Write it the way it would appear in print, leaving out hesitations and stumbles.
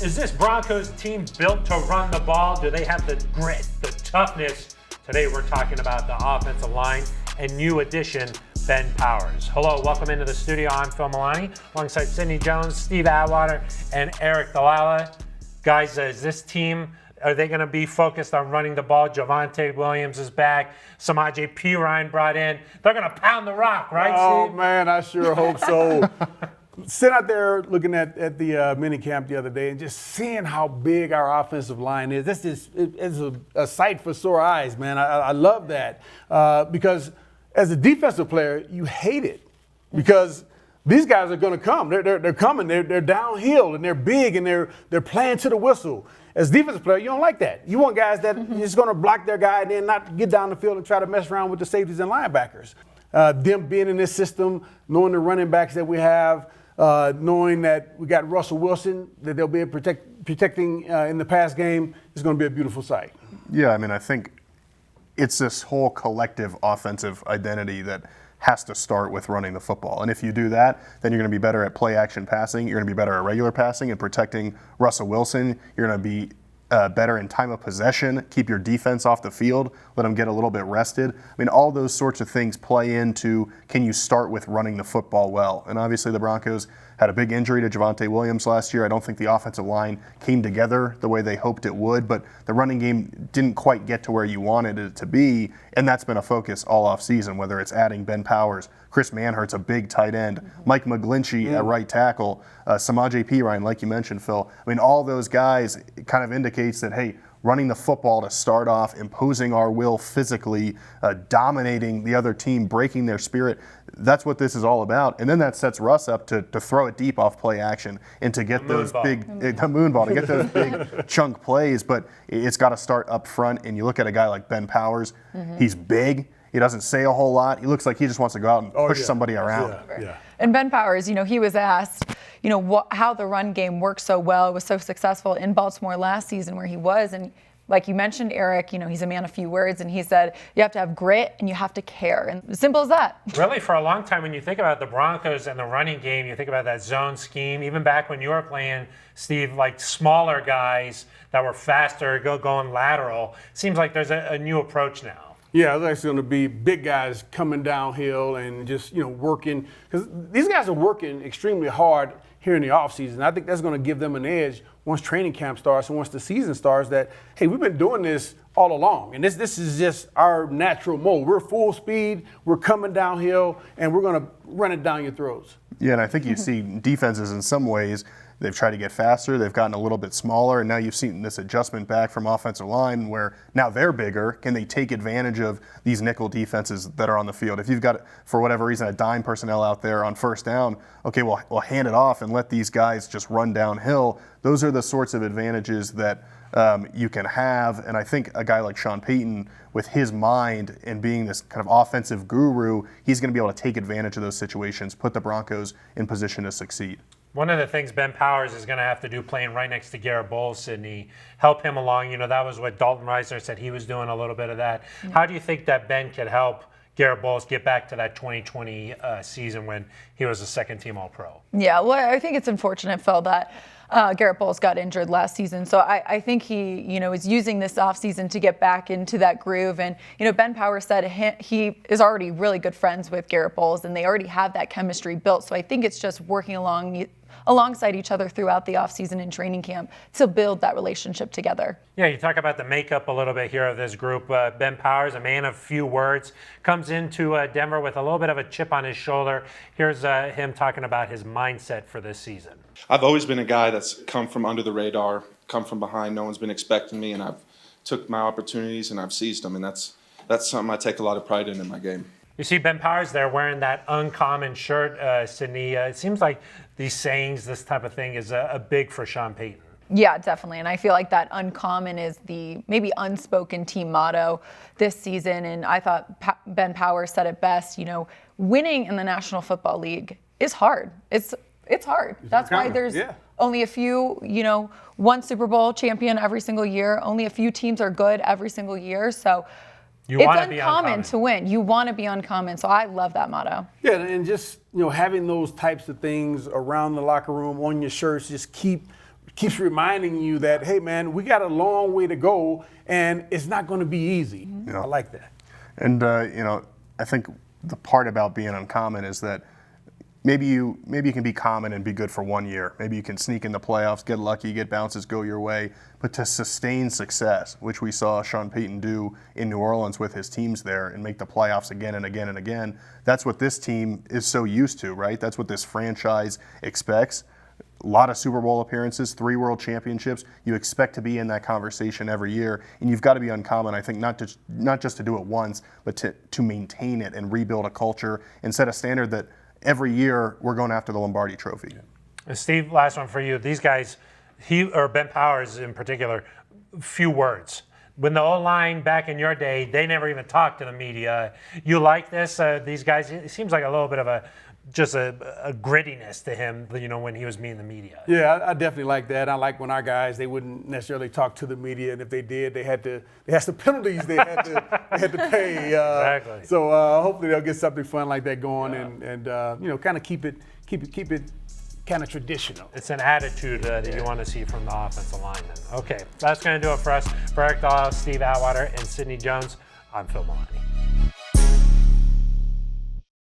Is this Broncos team built to run the ball? Do they have the grit, the toughness? Today we're talking about the offensive line and new addition, Ben Powers. Hello, welcome into the studio. I'm Phil Milani, alongside Sidney Jones, Steve Atwater, and Eric Dalala. Guys, is this team, are they going to be focused on running the ball? Javonte Williams is back. Samaje Perine brought in. They're going to pound the rock, right, Oh, Steve? man, I sure hope so. Sitting out there looking at the mini camp the other day and just seeing how big our offensive line is. This is a sight for sore eyes, man. I love that because as a defensive player, you hate it because these guys are going to come. They're coming. They're downhill and they're big and they're playing to the whistle. As a defensive player, you don't like that. You want guys that are just going to block their guy and then not get down the field and try to mess around with the safeties and linebackers. Them being in this system, knowing the running backs that we have, knowing that we got Russell Wilson, that they'll be protecting in the pass game, is going to be a beautiful sight. Yeah, I mean, I think it's this whole collective offensive identity that has to start with running the football. And if you do that, then you're going to be better at play action passing. You're going to be better at regular passing and protecting Russell Wilson. You're going to be better in time of possession, keep your defense off the field, let them get a little bit rested. I mean, all those sorts of things play into, can you start with running the football well? And obviously the Broncos had a big injury to Javonte Williams last year. I don't think the offensive line came together the way they hoped it would, but the running game didn't quite get to where you wanted it to be, and that's been a focus all offseason, whether it's adding Ben Powers, Chris Manhert's a big tight end, Mike McGlinchey at right tackle, Samaje Perine, like you mentioned, Phil. I mean, all those guys kind of indicates that, hey, running the football to start off, imposing our will physically, dominating the other team, breaking their spirit. That's what this is all about. And then that sets Russ up to throw it deep off play action and to get those big chunk plays. But it's got to start up front. And you look at a guy like Ben Powers, he's big. He doesn't say a whole lot. He looks like he just wants to go out and push somebody around. Yeah. And Ben Powers, he was asked, how the run game worked so well, was so successful in Baltimore last season where he was. And like you mentioned, Eric, he's a man of few words. And he said, you have to have grit and you have to care. And as simple as that. Really, for a long time, when you think about the Broncos and the running game, you think about that zone scheme. Even back when you were playing, Steve, like smaller guys that were faster, going lateral. Seems like there's a new approach now. Yeah, there's going to be big guys coming downhill and just, working. Because these guys are working extremely hard here in the offseason. I think that's going to give them an edge once training camp starts and once the season starts that, hey, we've been doing this all along. And this is just our natural mode. We're full speed, we're coming downhill, and we're going to run it down your throats. Yeah, and I think you see defenses in some ways, they've tried to get faster, they've gotten a little bit smaller, and now you've seen this adjustment back from offensive line where now they're bigger. Can they take advantage of these nickel defenses that are on the field? If you've got, for whatever reason, a dime personnel out there on first down, okay, well, hand it off and let these guys just run downhill. Those are the sorts of advantages that you can have, and I think a guy like Sean Payton, with his mind and being this kind of offensive guru, he's going to be able to take advantage of those situations, put the Broncos in position to succeed. One of the things Ben Powers is going to have to do playing right next to Garrett Bowles, Sidney, help him along. That was what Dalton Reisner said he was doing a little bit of that. Yeah. How do you think that Ben could help Garrett Bowles get back to that 2020 season when he was a second-team All-Pro? Yeah, well, I think it's unfortunate, Phil, that Garrett Bowles got injured last season. So I think he, is using this offseason to get back into that groove. And, Ben Powers said he is already really good friends with Garrett Bowles, and they already have that chemistry built. So I think it's just working alongside each other throughout the offseason and training camp to build that relationship together. Yeah, you talk about the makeup a little bit here of this group. Ben Powers, a man of few words, comes into Denver with a little bit of a chip on his shoulder. Here's him talking about his mindset for this season. I've always been a guy that's come from under the radar, come from behind. No one's been expecting me, and I've took my opportunities and I've seized them, and that's something I take a lot of pride in my game. You see Ben Powers there wearing that uncommon shirt, Sidney. It seems like these sayings, this type of thing, is a big for Sean Payton. Yeah, definitely. And I feel like that uncommon is the maybe unspoken team motto this season. And I thought Ben Powers said it best, winning in the National Football League is hard. It's hard. That's why there's only a few, one Super Bowl champion every single year. Only a few teams are good every single year. So it's uncommon to win. You want to be uncommon. So I love that motto. Yeah, and just, having those types of things around the locker room, on your shirts, just keep keeps reminding you that, hey, man, we got a long way to go, and it's not going to be easy. Yeah. I like that. And I think the part about being uncommon is that maybe you can be common and be good for 1 year. Maybe you can sneak in the playoffs, get lucky, get bounces, go your way. But to sustain success, which we saw Sean Payton do in New Orleans with his teams there and make the playoffs again and again and again, that's what this team is so used to, right? That's what this franchise expects. A lot of Super Bowl appearances, 3 world championships. You expect to be in that conversation every year, and you've got to be uncommon. I think not just to do it once, but to maintain it and rebuild a culture and set a standard that every year we're going after the Lombardi Trophy. Steve, last one for you. These guys, Ben Powers in particular, few words. When the O-line back in your day, they never even talked to the media. You like this? These guys, it seems like a little bit of a grittiness to him, when he was meeting the media. Yeah, I definitely like that. I like when our guys, they wouldn't necessarily talk to the media, and if they did, they had some penalties they had to pay. Exactly. So hopefully they'll get something fun like that going, and kind of keep it kind of traditional. It's an attitude that you want to see from the offensive linemen. Okay, that's going to do it for us. For Eric Dahl, Steve Atwater, and Sidney Jones, I'm Phil Maloney.